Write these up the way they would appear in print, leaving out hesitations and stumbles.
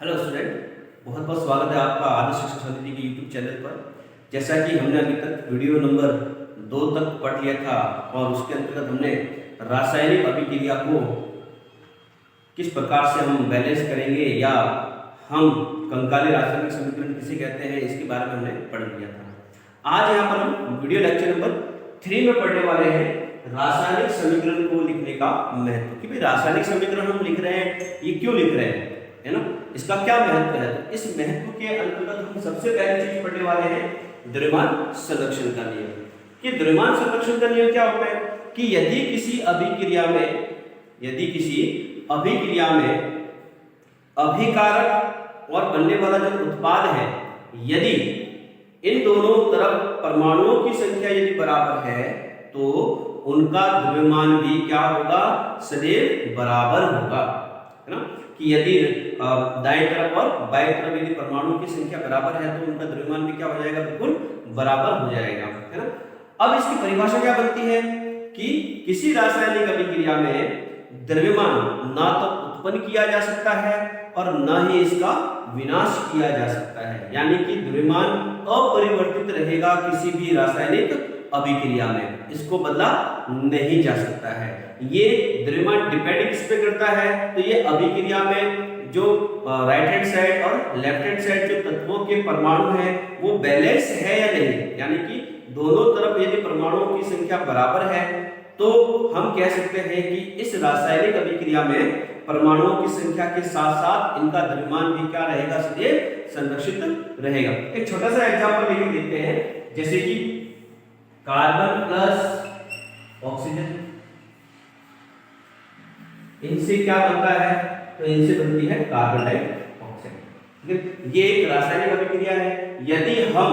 Hello student, बहुत बहुत स्वागत है आपका आदर्श शिक्षा समिति के यूट्यूब चैनल पर। जैसा कि हमने अभी तक वीडियो नंबर 2 तक पढ़ लिया था और उसके अंतर्गत हमने रासायनिक अभिक्रिया को किस प्रकार से हम बैलेंस करेंगे या हम कंकाली रासायनिक समीकरण किसे कहते हैं इसके बारे में हमने पढ़ लिया था। आज यहाँ पर हम वीडियो लेक्चर नंबर 3 में पढ़ने वाले हैं रासायनिक समीकरण को लिखने का महत्व। कि भाई रासायनिक समीकरण हम लिख रहे हैं, ये क्यों लिख रहे हैं, है ना, इसका क्या महत्व है। तो इस महत्व के अंतर्गत हम सबसे पहली चीज पढ़ने वाले हैं द्रव्यमान संरक्षण का नियम। कि द्रव्यमान संरक्षण का नियम क्या होता है कि यदि किसी अभिक्रिया में अभिकारक और बनने वाला जो उत्पाद है, यदि इन दोनों तरफ परमाणुओं की संख्या यदि बराबर है तो उनका द्रव्यमान भी क्या होगा, सदैव बराबर होगा, है ना। कि यदि दाएं तरफ और बाएं तरफ यदि परमाणुओं की संख्या बराबर है तो उनका द्रव्यमान भी क्या हो जाएगा, बिल्कुल बराबर हो जाएगा, है ना। अब इसकी परिभाषा क्या बनती है कि किसी रासायनिक अभिक्रिया में द्रव्यमान ना तो उत्पन्न किया जा सकता है और न ही इसका विनाश किया जा सकता है। यानी कि द्रव्यमान अपरिवर्तित रहेगा किसी भी रासायनिक अभिक्रिया में, इसको बदला नहीं जा सकता है। ये द्रव्यमान डिपेंड किस पे करता है, तो ये अभिक्रिया में जो राइट हैंड साइड और लेफ्ट हैंड साइड जो तत्वों के परमाणु हैं वो बैलेंस है या नहीं। यानी कि दोनों तरफ यदि परमाणुओं की संख्या बराबर है तो हम कह सकते हैं कि इस रासायनिक अभिक्रिया में परमाणुओं की संख्या के साथ साथ इनका द्रव्यमान भी क्या रहेगा, सदैव संरक्षित रहेगा। एक छोटा सा एग्जांपल लेके देखते हैं, जैसे कि कार्बन प्लस ऑक्सीजन, इनसे क्या बनता है, तो इनसे बनती है कार्बन डाइऑक्साइड। ठीक है, ये एक रासायनिक अभिक्रिया है। यदि हम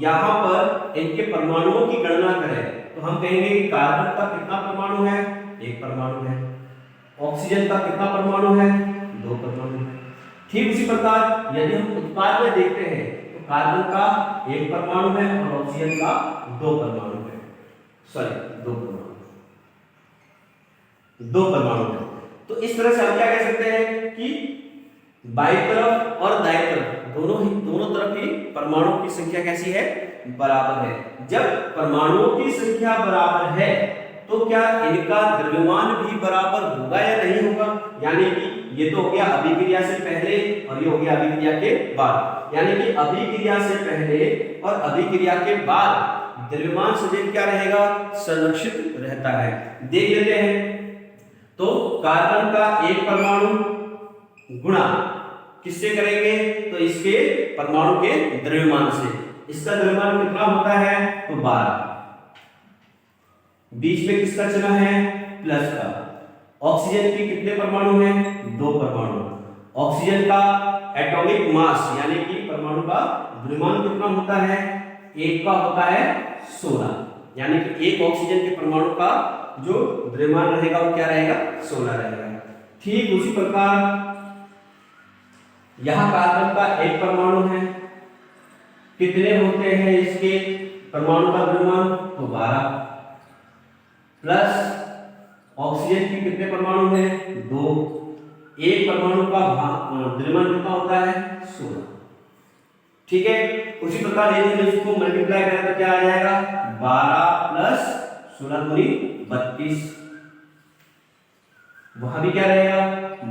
यहां पर इनके परमाणुओं की गणना करें तो हम कहेंगे कि कार्बन का कितना परमाणु है, 1 परमाणु है। ऑक्सीजन का कितना परमाणु है, 2 परमाणु है। ठीक उसी प्रकार यदि हम उत्पाद में देखते हैं तो कार्बन का 1 परमाणु है और ऑक्सीजन का 2 परमाणु है। सॉरी 2 परमाणु है। तो इस तरह से हम क्या कह सकते हैं कि बाईं तरफ और दाईं तरफ दोनों तरफ ही परमाणुओं की संख्या कैसी है, बराबर है। जब परमाणुओं की संख्या बराबर है तो क्या इनका द्रव्यमान भी बराबर होगा या नहीं होगा। यानी कि ये तो हो गया अभिक्रिया से पहले और ये हो गया अभिक्रिया के बाद। यानी कि अभिक्रिया से पहले और अभिक्रिया के बाद द्रव्यमान सदैव क्या रहेगा, संरक्षित रहता है। देख लेते हैं, तो कार्बन का 1 परमाणु गुणा किससे करेंगे, तो इसके परमाणु के द्रव्यमान से। इसका द्रव्यमान कितना होता है, तो 12। बीच में किसका चिन्ह है, प्लस का। ऑक्सीजन की कितने परमाणु हैं, 2 परमाणु। ऑक्सीजन का एटॉमिक मास यानी कि परमाणु का द्रव्यमान कितना होता है, 1 का होता है 16। यानी कि एक ऑक्सीजन के परमाणु का जो द्रव्यमान रहेगा वो क्या रहेगा, 16 रहेगा। ठीक उसी प्रकार यहां कार्बन का 1 परमाणु है, कितने होते हैं इसके परमाणु का द्रव्यमान, तो 12। प्लस ऑक्सीजन की कितने परमाणु हैं, 2। 1 परमाणु का द्रव्यमान कितना होता है, 16। ठीक है, उसी प्रकार यदि इसको मल्टीप्लाई करें तो क्या आ जाएगा, 12 प्लस 16 दूनी 32। वहां भी क्या रहेगा,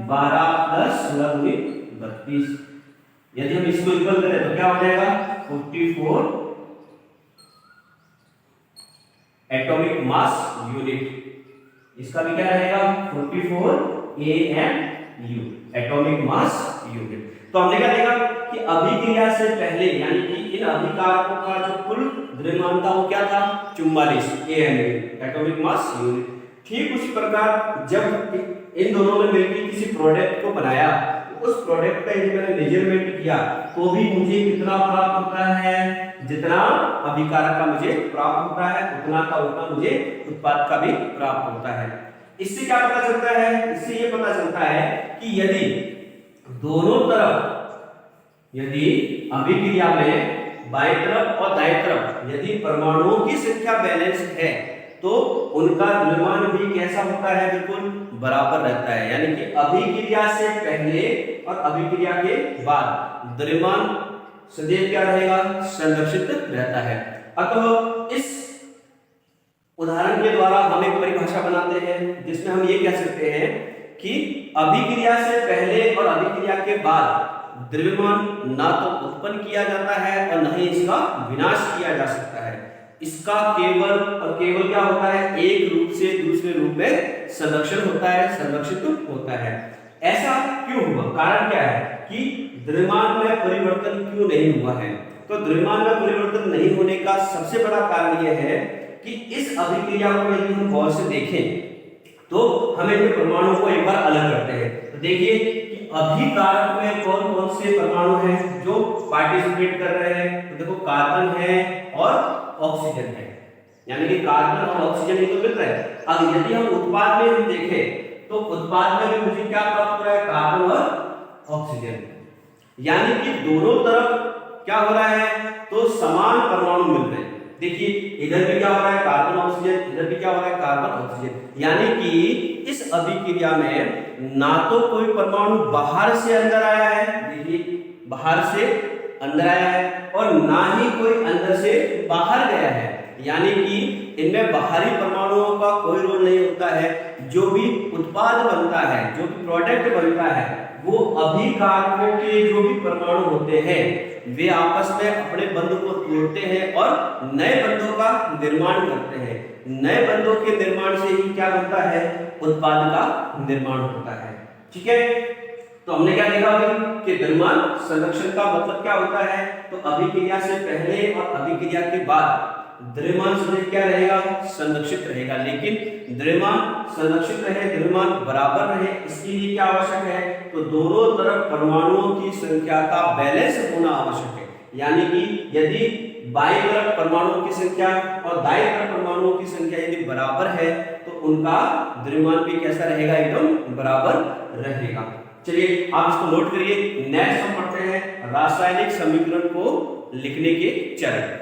12 प्लस 16 दूनी 32। यदि हम इसको इक्वल करें तो क्या हो जाएगा, 44 एटॉमिक मास यूनिट। इसका भी क्या रहेगा, 44 AMU एटॉमिक मास यूनिट। तो हमने क्या देखा कि अभिक्रिया से पहले यानी कि इन अभिकारकों का जो कुल द्रव्यमान था वो क्या था, 44 AMU एटॉमिक मास यूनिट। ठीक उसी प्रकार जब इन दोनों ने मिलकर किसी प्रोडक्ट को बनाया, उस प्रोडक्ट का यदि मैंने मेजरमेंट किया तो भी मुझे कितना प्राप्त होता है, जितना अभिकारक का मुझे प्राप्त होता है उतना का उतना मुझे उत्पाद का भी प्राप्त होता है। इससे क्या पता चलता है, इससे ये पता चलता है कि यदि दोनों तरफ यदि अभिक्रिया में बाईं तरफ और दाईं तरफ यदि परमाणुओं की संख्या बैलेंस है तो उनका द्रव्यमान भी कैसा होता है, बिल्कुल बराबर रहता है। यानी कि अभिक्रिया से पहले और अभिक्रिया के बाद द्रव्यमान सदैव क्या रहेगा, संरक्षित रहता है। अतः इस उदाहरण के द्वारा हम एक परिभाषा बनाते हैं जिसमें हम ये कह सकते हैं कि अभिक्रिया से पहले और अभिक्रिया के बाद द्रव्यमान ना तो उत्पन्न किया जाता है और न ही इसका विनाश किया जा सकता है। इसका केवल और केवल क्या होता है, एक रूप से दूसरे रूप में संरक्षण होता है, संरक्षित होता है। ऐसा क्यों हुआ, कारण क्या है कि द्रव्यमान में परिवर्तन क्यों नहीं हुआ है? तो द्रव्यमान में परिवर्तन नहीं होने का सबसे बड़ा कारण यह है कि इस अभिक्रिया को यदि हम गौर से देखें तो हमें इन परमाणुओं को एक बार अलग करते हैं। तो देखिए कि अभिकारक में कौन कौन से परमाणु हैं जो पार्टिसिपेट कर रहे हैं। तो देखो कार्बन है और ऑक्सीजन है, यानी कि कार्बन और ऑक्सीजन ये तो मिल रहा है। अब यदि हम उत्पाद में देखें तो उत्पाद में भी मुझे क्या प्राप्त हो रहा है, कार्बन और ऑक्सीजन, यानी कि दोनों तरफ क्या हो रहा है, तो समान परमाणु मिल रहे हैं। देखिए इधर भी क्या हो रहा है, कार्बन ऑक्सीजन, इधर भी क्या हो रहा है, कार्बन ऑक्सीजन, यानी कि इस अभिक्रिया में ना तो कोई परमाणु बाहर से अंदर आया है, देखिए बाहर से अंदर आया है, और ना ही कोई अंदर से बाहर गया है, यानी कि इनमें बाहरी परमाणुओं का कोई रोल नहीं होता है। जो भी उत्पाद बनता है, जो भी प्रोडक्ट बनता है, वो अभिकारकों के जो भी परमाणु होते हैं वे आपस में अपने बंधों को तोड़ते हैं और नए बंधों का निर्माण करते हैं। नए बंधों के निर्माण से ही क्या बनता है, उत्पाद का निर्माण होता है। ठीक है, तो हमने क्या देखा कि द्रव्यमान संरक्षण का मतलब क्या होता है, तो अभिक्रिया से पहले और अभिक्रिया के बाद द्रव्यमान सदैव क्या रहेगा, संरक्षित रहेगा। लेकिन द्रव्यमान संरक्षित रहे, द्रव्यमान बराबर रहे, इसके लिए क्या आवश्यक है, तो दोनों तरफ परमाणुओं की संख्या का बैलेंस होना आवश्यक है। यानी कि यदि बाईं तरफ परमाणुओं की संख्या और दाईं तरफ परमाणुओं की संख्या यदि बराबर है तो उनका द्रव्यमान भी कैसा रहेगा, एकदम बराबर रहेगा। चलिए आप इसको नोट करिए। नेक्स्ट हम पढ़ते हैं रासायनिक समीकरण को लिखने के चरण।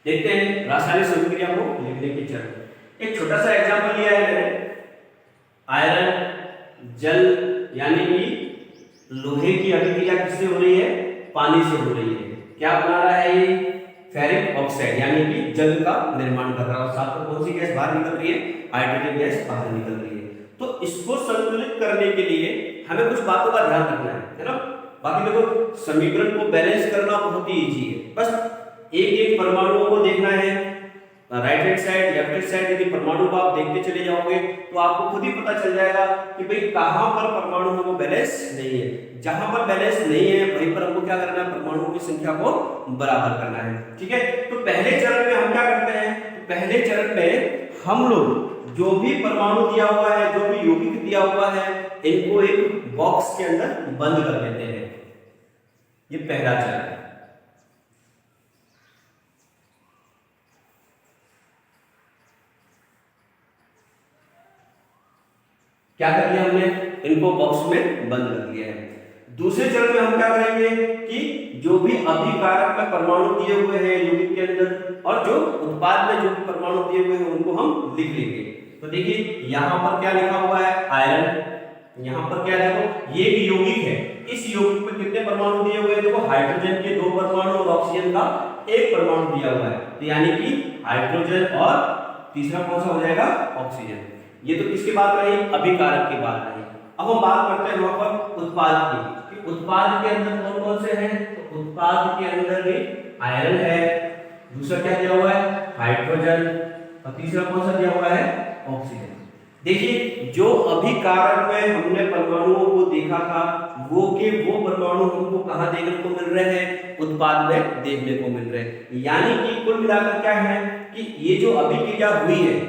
देखते हैं रासायनिक समीकरण को लिखने के चरण। एक छोटा सा एग्जांपल लिया है मैंने, आयरन जल यानी कि लोहे की अभिक्रिया किससे हो रही है, पानी से हो रही है। क्या बना रहा है ये, फेरिक ऑक्साइड, यानी कि जल का निर्माण कर रहा है। और साथ में कौन सी गैस बाहर निकल रही है, हाइड्रोजन गैस बाहर निकल रही है। तो इसको संतुलित करने के लिए हमें कुछ बातों का ध्यान रखना है ना। बाकी देखो समीकरण को बैलेंस करना बहुत ही इजी है, बस एक एक परमाणुओं को देखना है। Right hand side, left hand side यदि परमाणु को आप देखते चले जाओगे तो आपको खुद ही पता चल जाएगा कि भाई कहां पर परमाणुओं को बैलेंस नहीं है। जहां पर बैलेंस नहीं है वहीं पर हमको क्या करना है, परमाणुओं की संख्या को बराबर करना है। ठीक है, तो पहले चरण में हम क्या करते हैं, पहले चरण में हम लोग जो भी परमाणु दिया हुआ है, जो भी यौगिक दिया हुआ है, इनको एक बॉक्स के अंदर बंद कर देते हैं। ये पहला चरण है। क्या कर लिया हमने, इनको बॉक्स में बंद कर दिया है। दूसरे चरण में हम क्या करेंगे कि जो भी अभिकारक में परमाणु दिए हुए हैं यौगिक के अंदर और जो उत्पाद में जो भी परमाणु दिए हुए हैं उनको हम लिख लेंगे। तो देखिए यहां पर क्या लिखा हुआ है, आयरन, यहां पर क्या देखो ये एक यौगिक है, इस यौगिक में कितने परमाणु दिए हुए हैं, देखो हाइड्रोजन के 2 परमाणु और ऑक्सीजन का 1 परमाणु दिया हुआ है। तो यानी कि हाइड्रोजन और तीसरा कौन सा हो जाएगा, ऑक्सीजन। ये तो किसकी बात रही, अभिकारक की बात रही। अब हम बात करते हैं वहां पर उत्पाद की, कि उत्पाद के अंदर कौन कौन से हैं। तो उत्पाद के अंदर भी आयरन है, दूसरा क्या दिया हुआ है, हाइड्रोजन, और तीसरा कौन सा दिया हुआ है, ऑक्सीजन। देखिए जो अभिकारक में हमने परमाणुओं को देखा था वो के वो परमाणु हमको कहां देखने को मिल रहे हैं, उत्पाद में देखने को मिल रहे हैं। यानी कि कुल मिलाकर क्या है कि ये जो अभिक्रिया हुई है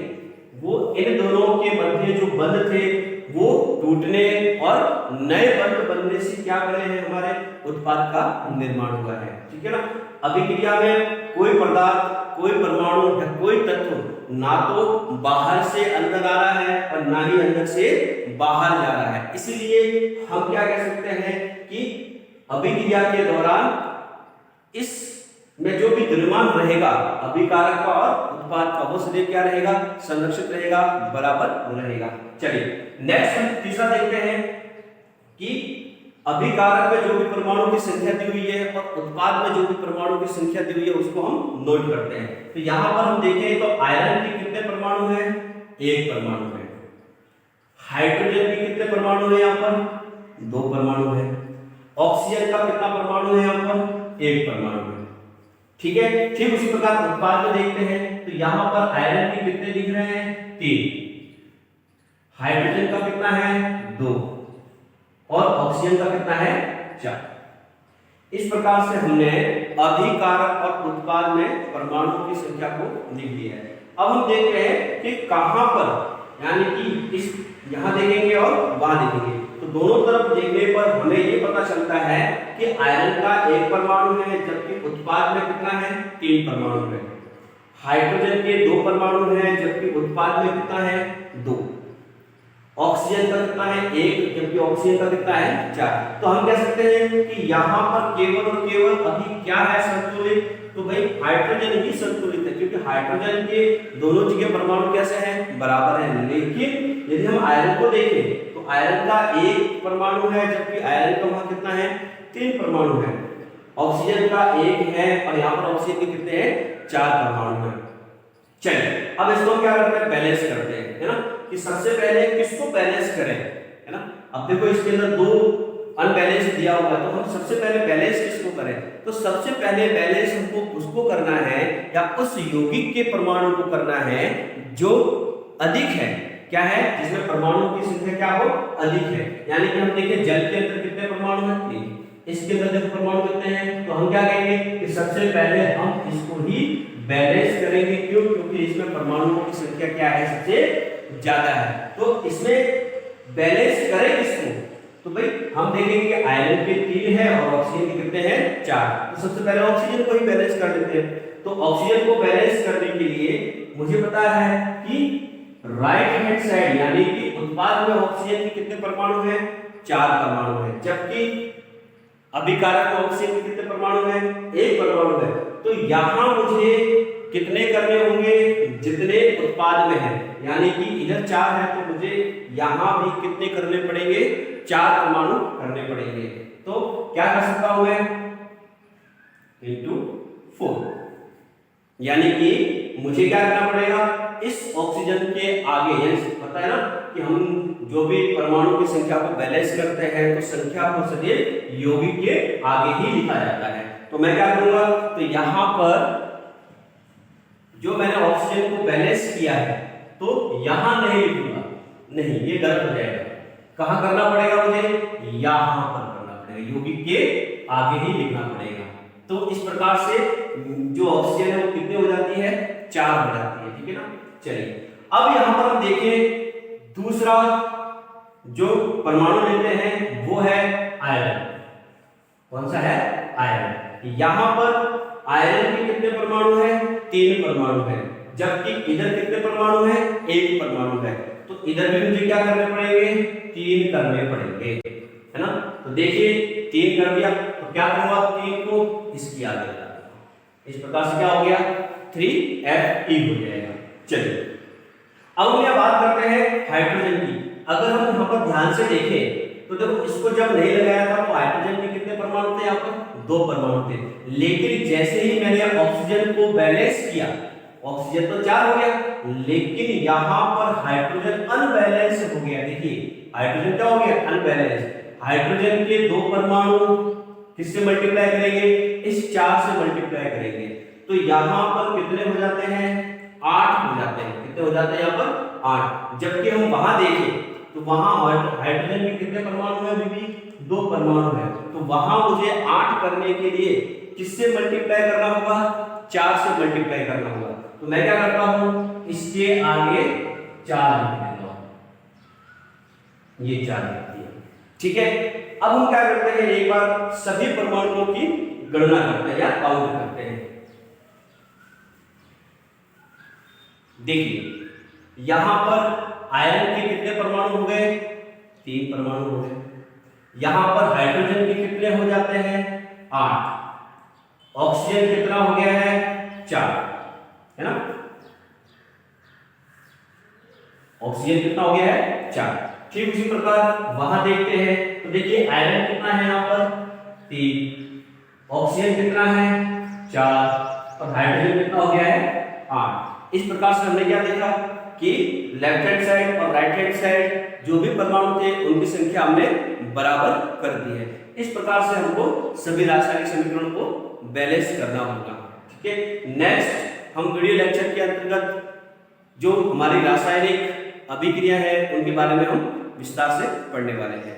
वो इन दोनों के मध्य जो बंध थे वो टूटने और नए बंध बनने से क्या बने हैं, हमारे उत्पाद का निर्माण हुआ है। ठीक है ना। अभिक्रिया में कोई पदार्थ, कोई परमाणु या कोई तत्व ना तो बाहर से अंदर आ रहा है और ना ही अंदर से बाहर जा रहा है। इसलिए हम क्या कह सकते हैं कि अभिक्रिया के दौरान इस में जो भी द्रव्यमान रहेगा अभिकारक का और उत्पाद का, वो सदैव क्या रहेगा, संरक्षित रहेगा, बराबर रहेगा। चलिए नेक्स्ट हम तीसरा देखते हैं कि अभिकारक में जो भी परमाणु की संख्या दी हुई है और उत्पाद में जो भी परमाणु की संख्या दी हुई है उसको हम नोट करते हैं। तो यहां पर हम देखें तो आयरन के कितने परमाणु हैं, एक परमाणु है। हाइड्रोजन के कितने परमाणु हैं, यहाँ पर दो परमाणु है। ऑक्सीजन का कितना परमाणु है, यहाँ पर एक परमाणु है। ठीक है, ठीक उसी प्रकार उत्पाद में देखते हैं तो यहां पर आयरन के कितने दिख रहे हैं, तीन। हाइड्रोजन का कितना है, दो। और ऑक्सीजन का कितना है, चार। इस प्रकार से हमने अभिकारक और उत्पाद में परमाणुओं की संख्या को लिख दिया है। अब हम देखते हैं कि कहां पर, यानी कि इस यहां देखेंगे और वहां देखेंगे तो दोनों तरफ देखने पर हमें ये पता चलता है कि आयरन का एक परमाणु है, जबकि उत्पाद में कितना है, तीन परमाणु है। हाइड्रोजन के दो परमाणु हैं, जबकि उत्पाद में कितना है, दो। ऑक्सीजन का कितना है, एक, जबकि ऑक्सीजन का कितना है, चार। तो हम कह सकते हैं कि यहाँ पर केवल और केवल अभी क्या है संतुलित, तो भाई हाइड्रोजन ही संतुलित है, क्योंकि हाइड्रोजन के दोनों जगह परमाणु कैसे हैं, बराबर है। लेकिन यदि हम आयरन को देखें तो आयरन का एक परमाणु है, जबकि आयरन का वहां कितना है, तीन परमाणु है। ऑक्सीजन का एक है और यहाँ पर ऑक्सीजन के कितने हैं, चार परमाणु है। चलिए अब इसको क्या करते हैं, बैलेंस करते हैं, है ना, कि सबसे पहले किसको बैलेंस करें, है ना। अब देखो इसके अंदर दो अनबैलेंस दिया हुआ है, तो हम सबसे पहले बैलेंस किसको करें, तो सबसे पहले बैलेंस हमको उसको करना है या उस यौगिक के परमाणु को करना है जो अधिक है, क्या है, जिसमें परमाणुओं की संख्या क्या हो, अधिक है। यानी कि हम देखें जल के अंदर कितने परमाणु हैं, तीन। इसके अंदर देखो परमाणु कितने हैं, तो हम क्या कहेंगे कि सबसे पहले हम इसको ही बैलेंस करेंगे। क्यों, क्योंकि इसमें परमाणुओं की संख्या क्या है, सबसे ज्यादा है। तो इसमें बैलेंस करें किसको, तो भाई हम देखेंगे कि आयरन के तीन है और ऑक्सीजन के कितने हैं, चार। तो सबसे पहले ऑक्सीजन को ही बैलेंस कर देते हैं। तो ऑक्सीजन को बैलेंस करने के लिए मुझे पता है कि राइट हैंड साइड यानी कि उत्पाद में ऑक्सीजन के कितने परमाणु हैं, चार परमाणु हैं, जबकि अभिकारक में ऑक्सीजन के कितने परमाणु हैं, एक परमाणु है। तो यहां मुझे कितने करने होंगे, जितने उत्पाद में है, यानी कि इधर चार है तो मुझे यहां भी कितने करने पड़ेंगे, चार परमाणु करने पड़ेंगे। तो क्या कर सकता हूं मैं, इंटू 4, यानी कि मुझे क्या करना पड़ेगा, इस ऑक्सीजन के आगे, यानी पता है ना कि हम जो भी परमाणु की संख्या को बैलेंस करते हैं तो संख्या को सदैव यौगिक के आगे ही लिखा जाता है। तो मैं क्या करूंगा, तो यहां पर जो मैंने ऑक्सीजन को बैलेंस किया है तो यहां नहीं लिखूंगा, नहीं ये गलत हो जाएगा। कहां करना पड़ेगा मुझे, यहां पर करना पड़ेगा, यौगिक के आगे ही लिखना पड़ेगा। तो इस प्रकार से जो ऑक्सीजन है वो कितने हो जाती है, चार हो जाती है। ठीक है ना। चलिए अब यहां पर हम देखें दूसरा जो परमाणु लेते हैं वो है आयरन। कौन सा है, आयरन। यहां पर आयरन के कितने परमाणु हैं, तीन परमाणु हैं, जबकि इधर कितने परमाणु हैं, एक परमाणु है। तो इधर भी मुझे क्या करने पड़ेंगे, तीन करने पड़ेंगे, है ना। तो देखिए तीन कर दिया तो क्या करूंगा, तीन को इसकी आगे लगा दूंगा। इस प्रकार से क्या हो गया, 3Fe हो जाएगा। चलिए अब हम यह बात करते हैं हाइड्रोजन की। अगर हम यहाँ पर ध्यान से देखें तो देखो इसको जब नहीं लगाया था तो हाइड्रोजन के कितने परमाणु थे, यहाँ पर दो परमाणु थे। लेकिन जैसे ही मैंने ऑक्सीजन को बैलेंस किया, ऑक्सीजन तो चार हो गया, लेकिन यहां पर हाइड्रोजन अनबैलेंस हो गया। देखिए हाइड्रोजन क्या हो गया, अनबैलेंस। हाइड्रोजन के दो परमाणु किससे मल्टीप्लाई करेंगे, इस चार से मल्टीप्लाई करेंगे, तो यहां पर कितने हो जाते हैं, 8 हो जाते हैं। कितने हो जाते हैं यहाँ पर, 8। जबकि हम वहां देखें तो वहां हाइड्रोजन के कितने परमाणु हैं, अभी भी दो परमाणु है। तो वहां मुझे 8 करने के लिए किससे मल्टीप्लाई करना होगा, 4 से मल्टीप्लाई करना होगा। तो मैं क्या करता हूं, इसके आगे 4 लिख देता हूं, ये 4 लिख दिया। ठीक है। अब हम क्या करते हैं, एक बार सभी परमाणुओं की गणना करते हैं या काउंट करते हैं। देखिए यहां पर आयरन के कितने परमाणु हो गए, 3 परमाणु हो गए। यहां पर हाइड्रोजन के कितने हो जाते हैं, 8। ऑक्सीजन कितना हो गया है 4, है ना, ऑक्सीजन कितना हो गया है 4। ठीक उसी प्रकार वहां देखते हैं तो देखिए आयरन कितना है यहाँ पर 3, ऑक्सीजन कितना है 4 और हाइड्रोजन कितना हो गया है 8। इस प्रकार से हमने क्या देखा कि लेफ्ट हैंड साइड और राइट हैंड साइड जो भी परमाणु थे उनकी संख्या हमने बराबर कर दी है। इस प्रकार से हमको सभी रासायनिक समीकरणों को बैलेंस करना होगा। ठीक है, नेक्स्ट हम वीडियो लेक्चर के अंतर्गत जो हमारी रासायनिक अभिक्रिया है उनके बारे में हम विस्तार से पढ़ने वाले हैं।